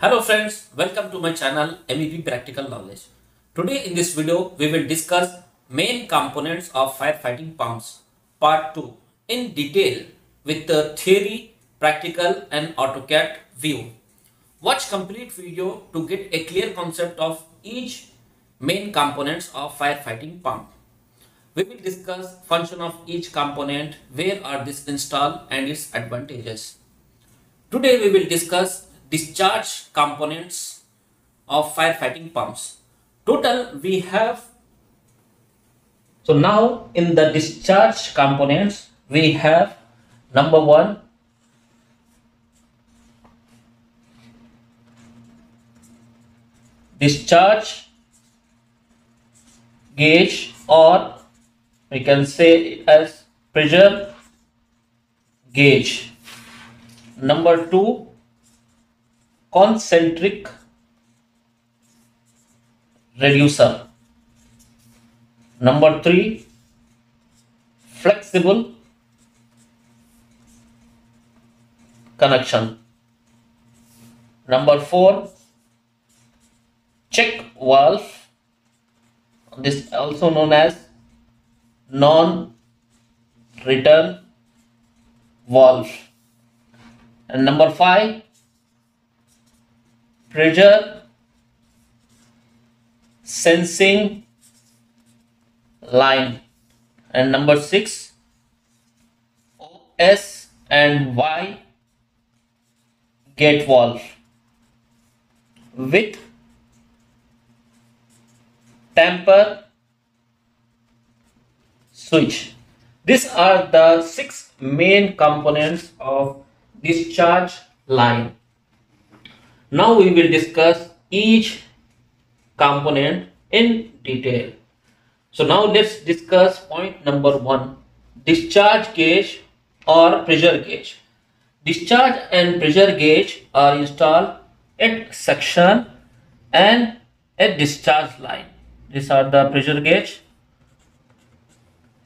Hello friends, welcome to my channel MEP Practical Knowledge. Today in this video we will discuss main components of firefighting pumps part 2 in detail with the theory, practical and AutoCAD view. Watch complete video to get a clear concept of each main components of firefighting pump. We will discuss function of each component, where are these installed and its advantages. Today we will discuss discharge components of firefighting pumps. Total we have. So now in the discharge components we have number 1, discharge gauge, or we can say it as pressure gauge. Number 2, concentric reducer. Number 3, flexible connection. Number 4, check valve. This also known as non-return valve. And number 5, pressure sensing line. And number 6, OS and Y gate valve with tamper switch. These are the 6 main components of discharge line. Now we will discuss each component in detail. So now let's discuss point number 1, discharge gauge or pressure gauge. Discharge and pressure gauge are installed at suction and at discharge line. These are the pressure gauge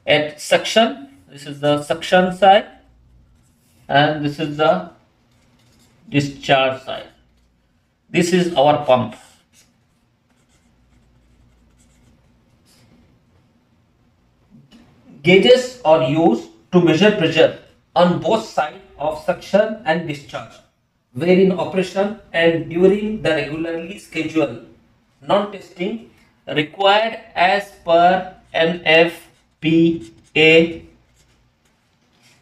at suction. This is the suction side and this is the discharge side. This is our pump. Gauges are used to measure pressure on both sides of suction and discharge, where in operation and during the regularly scheduled non-testing required as per NFPA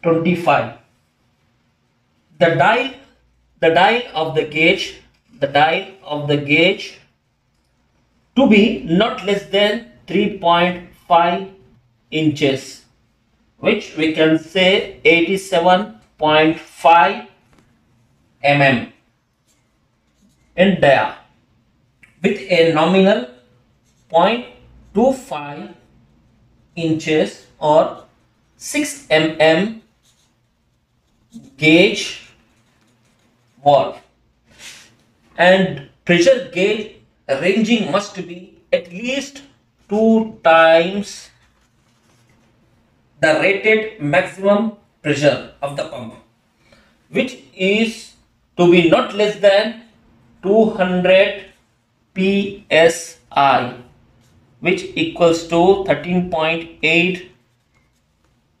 25. The dial of the gauge to be not less than 3.5 inches, which we can say 87.5 mm in dia, with a nominal 0.25 inches or 6 mm gauge valve, and pressure gauge ranging must be at least 2 times the rated maximum pressure of the pump, which is to be not less than 200 psi, which equals to 13.8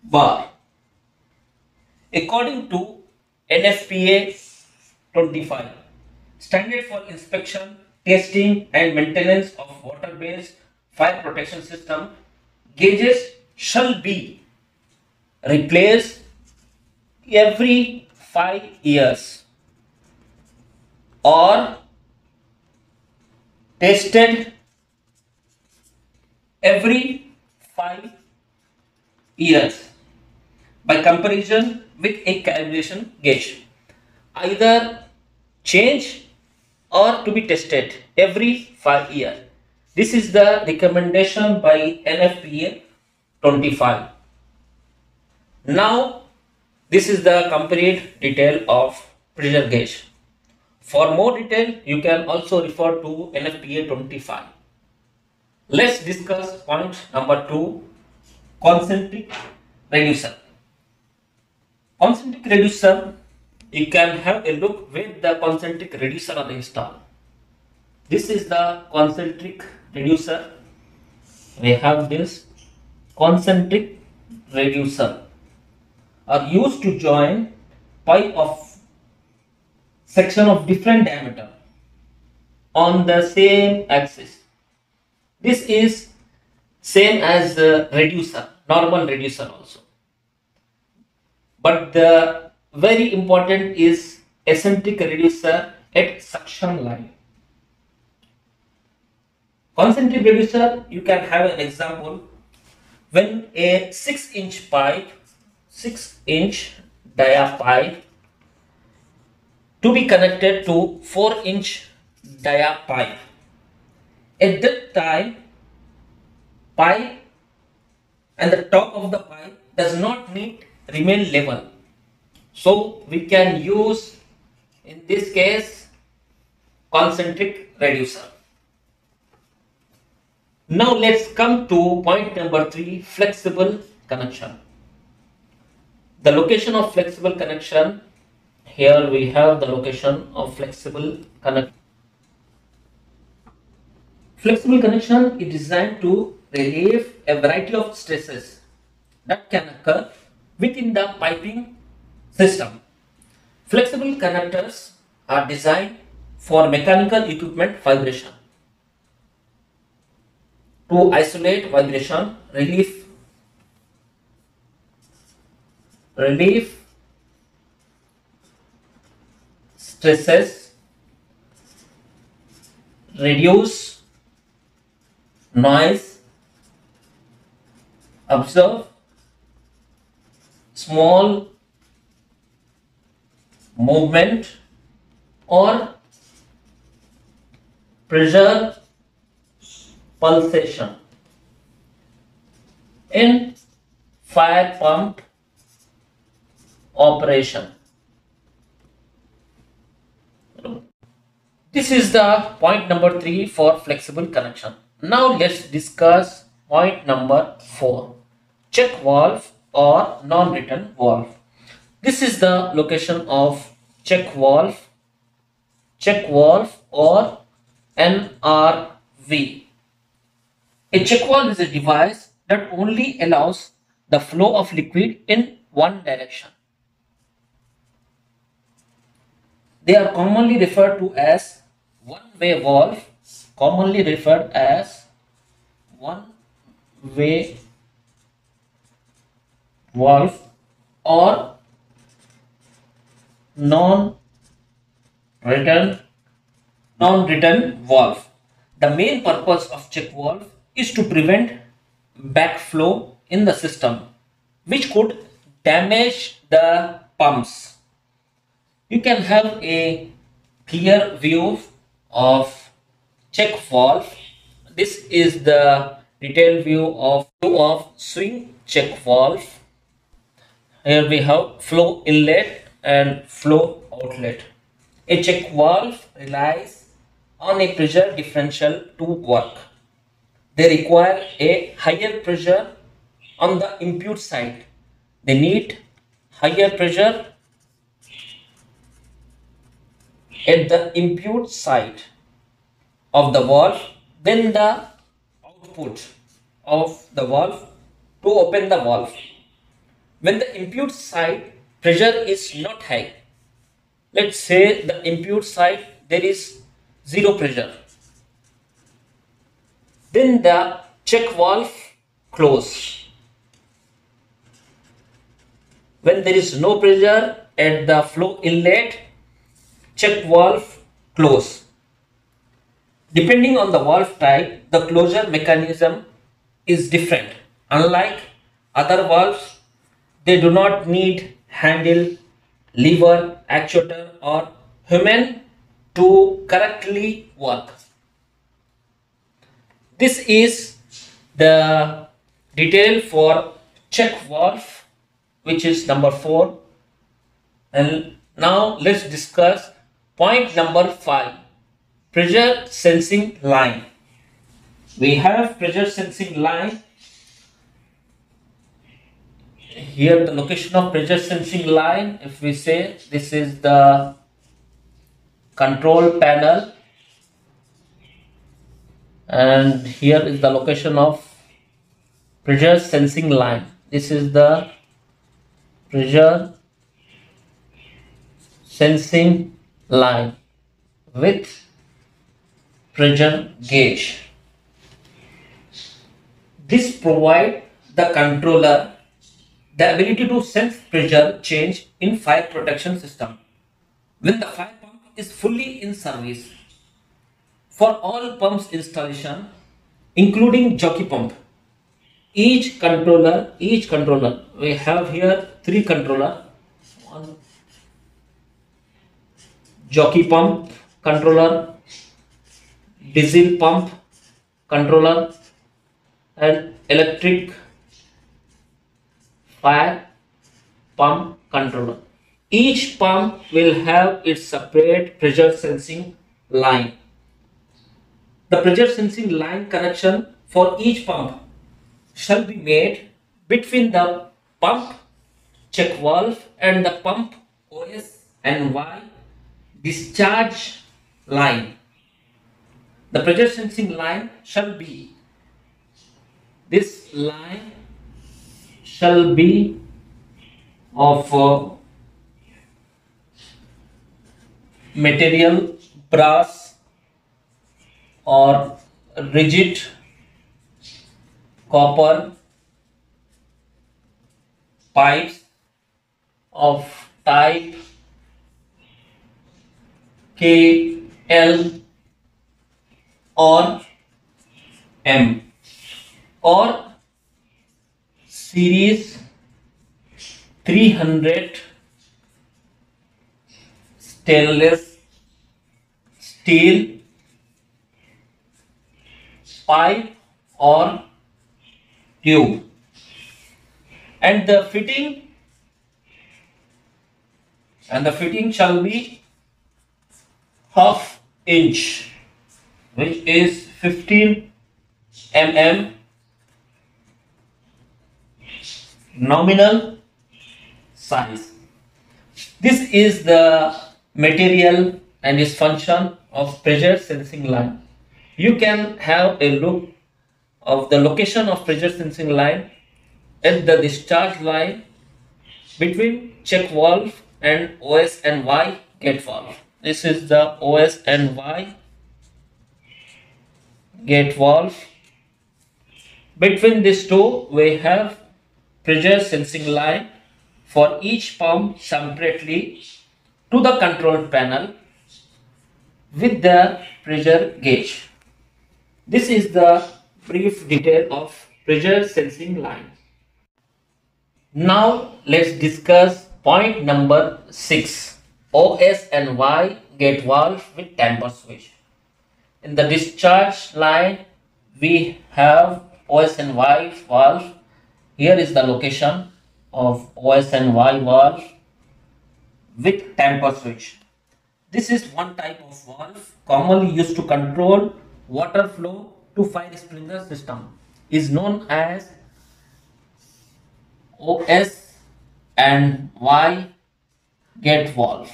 bar according to NFPA 25, standard for inspection, testing and maintenance of water-based fire protection system. Gauges shall be replaced every 5 years or tested every 5 years by comparison with a calibration gauge, either change or to be tested every 5 years. This is the recommendation by NFPA 25. Now this is the complete detail of pressure gauge. For more detail you can also refer to NFPA 25. Let's discuss point number 2, concentric reducer. Concentric reducer you can have a look where the concentric reducer are installed. This is the concentric reducer. We have this concentric reducer are used to join pipe of section of different diameter on the same axis. This is same as the reducer, normal reducer also. But the very important is eccentric reducer at suction line. Concentric reducer, you can have an example when a 6-inch pipe, 6-inch dia pipe to be connected to 4-inch dia pipe. At that time, pipe and the top of the pipe does not need remain level. So we can use in this case concentric reducer. Now let's come to point number 3, flexible connection. The location of flexible connection. Here we have the location of flexible connection. Flexible connection is designed to relieve a variety of stresses that can occur within the piping system. Flexible connectors are designed for mechanical equipment vibration, to isolate vibration, relieve stresses, reduce noise, observe small movement or pressure pulsation in fire pump operation. This is the point number 3 for flexible connection. Now let's discuss point number 4, check valve or non-return valve. This is the location of check valve or NRV. A check valve is a device that only allows the flow of liquid in one direction. They are commonly referred to as one-way valve, or non-return valve. The main purpose of check valve is to prevent backflow in the system, which could damage the pumps. You can have a clear view of check valve. This is the detailed view of swing check valve. Here we have flow inlet and flow outlet. A check valve relies on a pressure differential to work. They require a higher pressure on the input side. They need higher pressure at the input side of the valve than the output of the valve to open the valve. When the input side pressure is not high, let's say the input side there is zero pressure, then the check valve close. When there is no pressure at the flow inlet, check valve close. Depending on the valve type, the closure mechanism is different. Unlike other valves, they do not need handle, lever, actuator or human to correctly work. This is the detail for check valve, which is number 4. And now let's discuss point number 5, pressure sensing line. We have pressure sensing line. Here the location of pressure sensing line, if we say this is the control panel, and here is the location of pressure sensing line. This is the pressure sensing line with pressure gauge. This provides the controller the ability to sense pressure change in fire protection system. When the fire pump is fully in service, for all pumps installation, including jockey pump, each controller, we have here three controller, one jockey pump controller, diesel pump controller, and electric fire pump controller. Each pump will have its separate pressure sensing line. The pressure sensing line connection for each pump shall be made between the pump check valve and the pump OS and Y discharge line. The pressure sensing line shall be, this line shall be of material brass or rigid copper pipes of type KL or M, or series 300 stainless steel pipe or tube, and the fitting shall be half inch, which is 15 mm nominal size. This is the material and its function of pressure sensing line. You can have a look of the location of pressure sensing line at the discharge line between check valve and OS and Y gate valve. This is the OS and Y gate valve. Between these two we have pressure sensing line for each pump separately to the control panel with the pressure gauge. This is the brief detail of pressure sensing line. Now let's discuss point number 6, OS and Y gate valve with tamper switch. In the discharge line we have OS and Y valve. Here is the location of OS and Y valve with tamper switch. This is one type of valve commonly used to control water flow to fire sprinkler system, is known as OS and Y gate valve.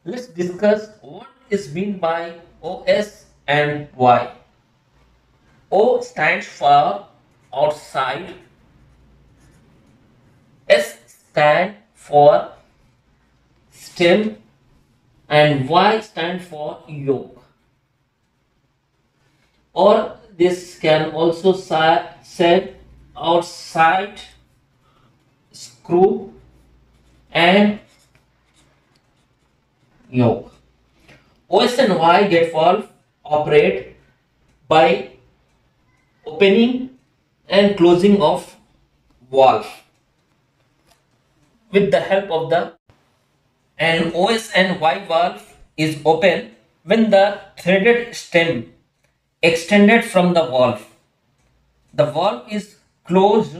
Let's discuss what is meant by OS and Y. O stands for outside, S stands for stem, and Y stands for yoke. Or this can also said outside screw and yoke. OS and Y gate valve operate by opening and closing of valve with the help of the, and OS and Y valve is open when the threaded stem extended from the valve. The valve is closed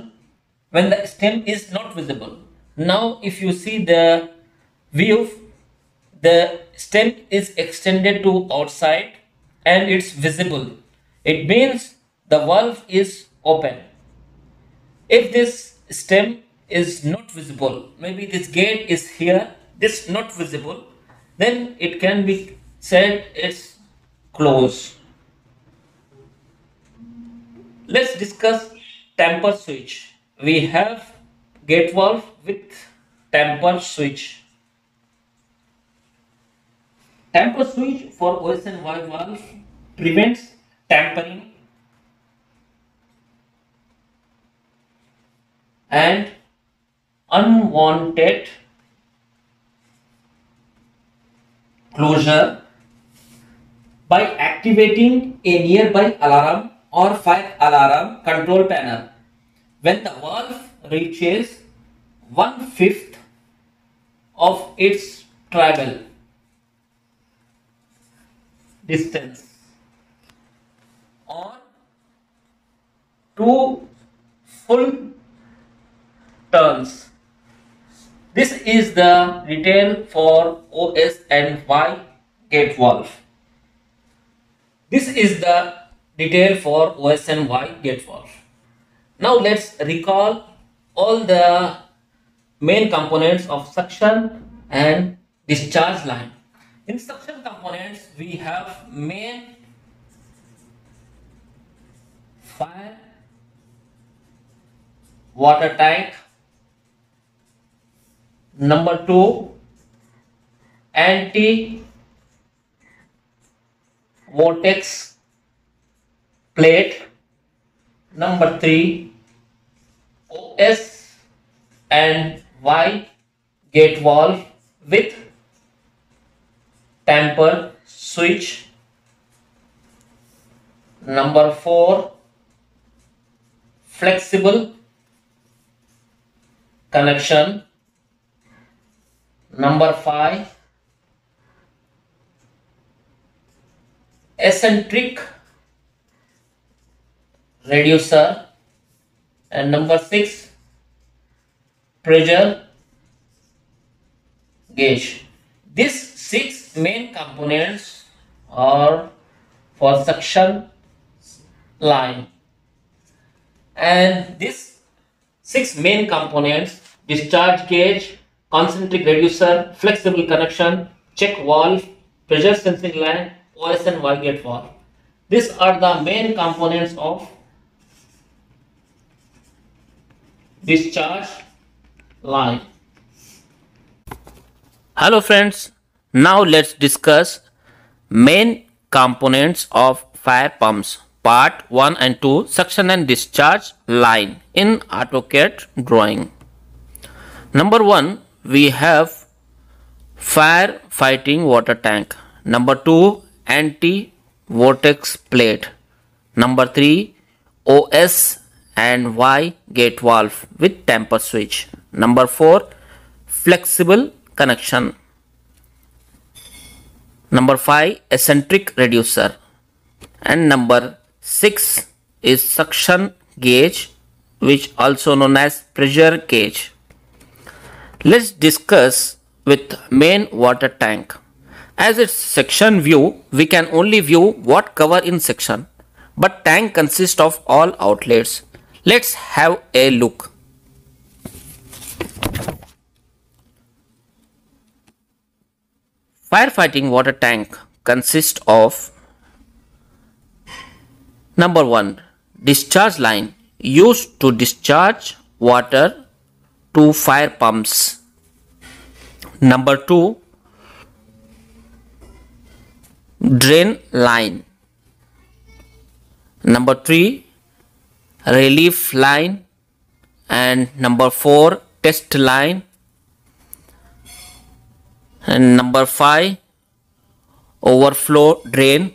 when the stem is not visible. Now if you see the view, the stem is extended to outside and it's visible. It means the valve is open. If this stem is not visible, maybe this gate is here, this not visible, then it can be said it's closed. Let's discuss tamper switch. We have gate valve with tamper switch. Tamper switch for OS and Y valve prevents tampering and unwanted closure by activating a nearby alarm or fire alarm control panel. When the valve reaches 1/5 of its travel distance or 2 full turns. This is the detail for OS and Y gate valve. This is the detail for OS and Y gate valve. Now let's recall all the main components of suction and discharge line. In suction components, we have main fire water tank, number 2 anti vortex plate, number 3 OS and Y gate valve with tamper switch, number 4 flexible connection, number 5 eccentric reducer, and number 6 pressure gauge. These 6 main components are for suction line, and these 6 main components: discharge gauge, concentric reducer, flexible connection, check valve, pressure sensing line, OS and Y gate valve. These are the main components of discharge line. Hello friends, now let's discuss main components of fire pumps part 1 and 2 suction and discharge line in AutoCAD drawing. Number 1, we have fire fighting water tank. Number 2, anti vortex plate. Number 3, OS and Y gate valve with tamper switch. Number 4, flexible connection. Number 5, eccentric reducer. And number 6 is suction gauge, which also known as pressure gauge. Let's discuss with main water tank. As its section view, we can only view what cover in section, but tank consists of all outlets. Let's have a look. Firefighting water tank consists of number 1, discharge line used to discharge water to fire pumps. Number 2, drain line. Number 3, relief line. And number 4, test line. And number 5, overflow drain.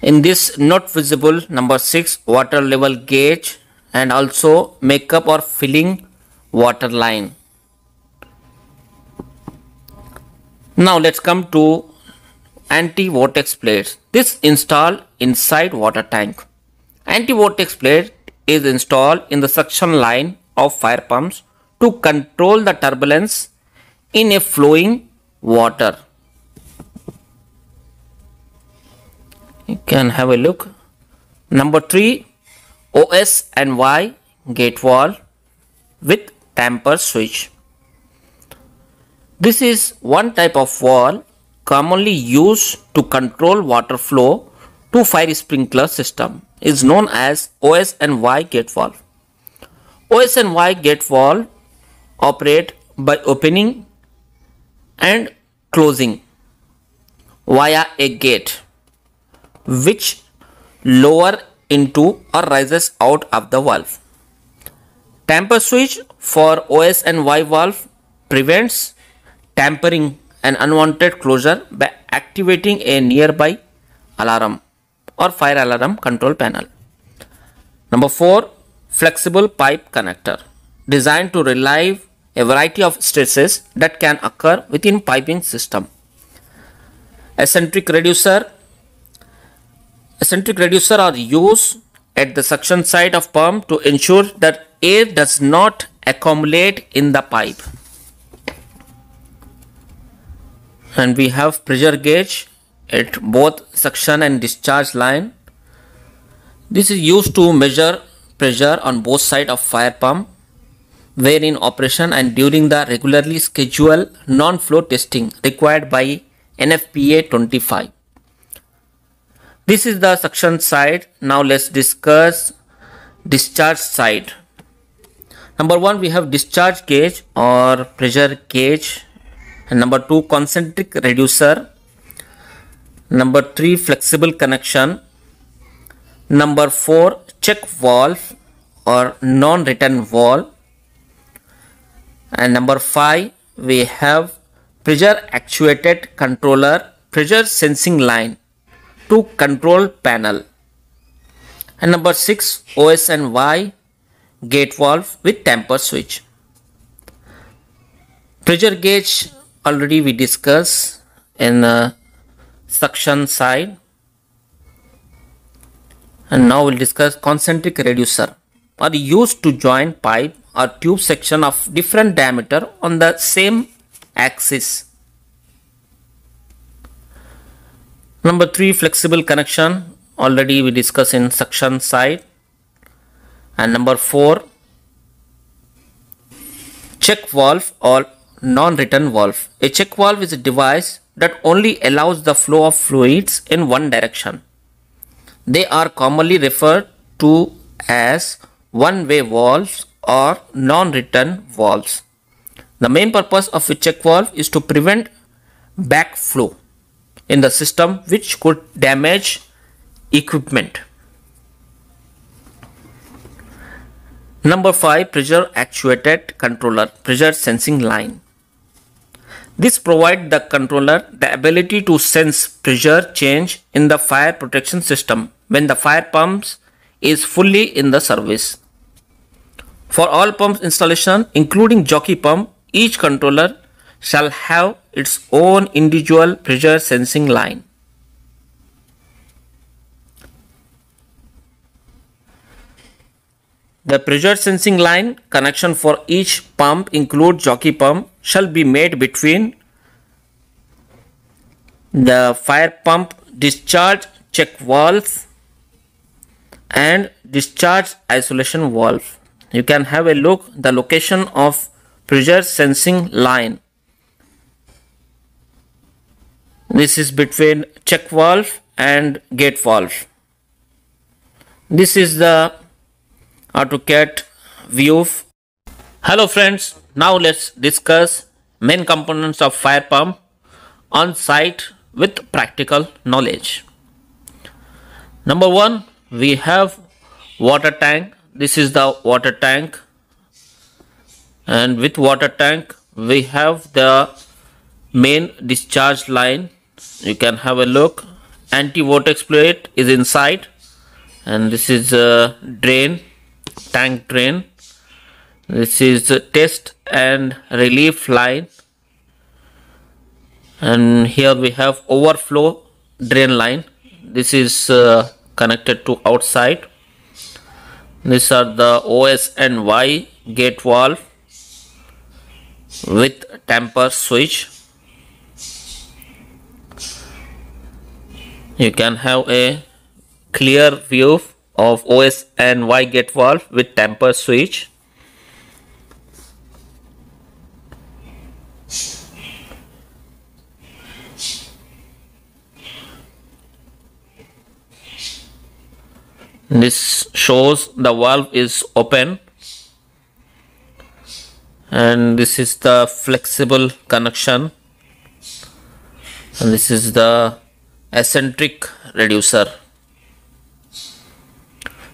In this not visible, number 6, water level gauge, and also makeup or filling water line. Now let's come to anti-vortex plates. This installed inside water tank. Anti-vortex plate is installed in the suction line of fire pumps to control the turbulence in a flowing water. You can have a look. Number 3, OS and Y gate valve with tamper switch. This is one type of valve commonly used to control water flow to fire sprinkler system. It is known as OS&Y gate valve. OS&Y gate valve operate by opening and closing via a gate which lower into or rises out of the valve. Tamper switch for OS&Y valve prevents tampering and unwanted closure by activating a nearby alarm or fire alarm control panel. Number 4, flexible pipe connector designed to relieve a variety of stresses that can occur within piping system. Eccentric reducer are used at the suction side of pump to ensure that air does not accumulate in the pipe. And we have pressure gauge at both suction and discharge line. This is used to measure pressure on both sides of fire pump where in operation and during the regularly scheduled non-flow testing required by NFPA 25. This is the suction side. Now let's discuss discharge side. Number 1, we have discharge gauge or pressure gauge. And number 2, concentric reducer. Number 3, flexible connection. Number 4, check valve or non-return valve. And number 5, we have pressure actuated controller pressure sensing line to control panel. And number 6, OS&Y gate valve with tamper switch. Pressure gauge already we discussed in suction side, and now we'll discuss concentric reducer are used to join pipe or tube section of different diameter on the same axis. Number 3, flexible connection already we discussed in suction side. And number 4, check valve or non-return valve. A check valve is a device that only allows the flow of fluids in one direction. They are commonly referred to as one-way valves or non-return valves. The main purpose of a check valve is to prevent backflow in the system which could damage equipment. Number 5, pressure actuated controller pressure sensing line. This provides the controller the ability to sense pressure change in the fire protection system when the fire pumps is fully in the service. For all pumps installation, including jockey pump, each controller shall have its own individual pressure sensing line. The pressure sensing line connection for each pump, include jockey pump, shall be made between the fire pump discharge check valve and discharge isolation valve. You can have a look the location of pressure sensing line. This is between check valve and gate valve. This is the AutoCAD view. Hello friends, now let's discuss main components of fire pump on site with practical knowledge. Number 1, we have water tank. This is the water tank, and with water tank we have the main discharge line. You can have a look. Anti-vortex plate is inside, and this is a drain, tank drain. This is a test and relief line, and here we have overflow drain line. This is connected to outside. These are the OS&Y gate valve with tamper switch. You can have a clear view of OS and Y gate valve with tamper switch. This shows the valve is open, and this is the flexible connection, and this is the eccentric reducer.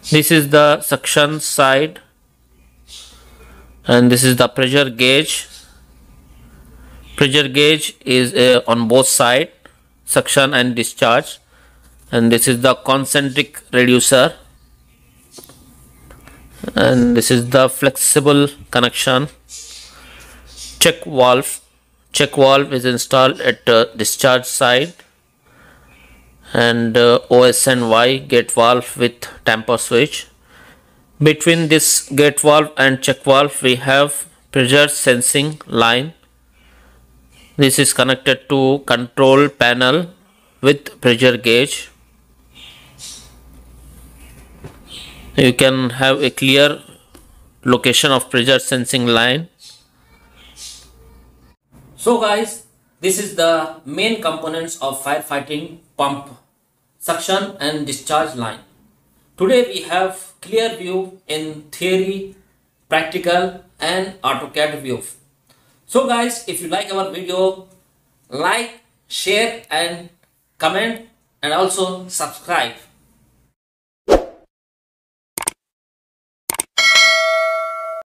This is the suction side, and this is the pressure gauge. Pressure gauge is on both sides, suction and discharge, and this is the concentric reducer, and this is the flexible connection. Check valve is installed at discharge side, and OS and Y gate valve with tamper switch. Between this gate valve and check valve we have pressure sensing line. This is connected to control panel with pressure gauge. You can have a clear location of pressure sensing line. So guys, this is the main components of firefighting pump: suction and discharge line. Today we have clear view in theory, practical and AutoCAD view. So guys, if you like our video, like, share and comment, and also subscribe.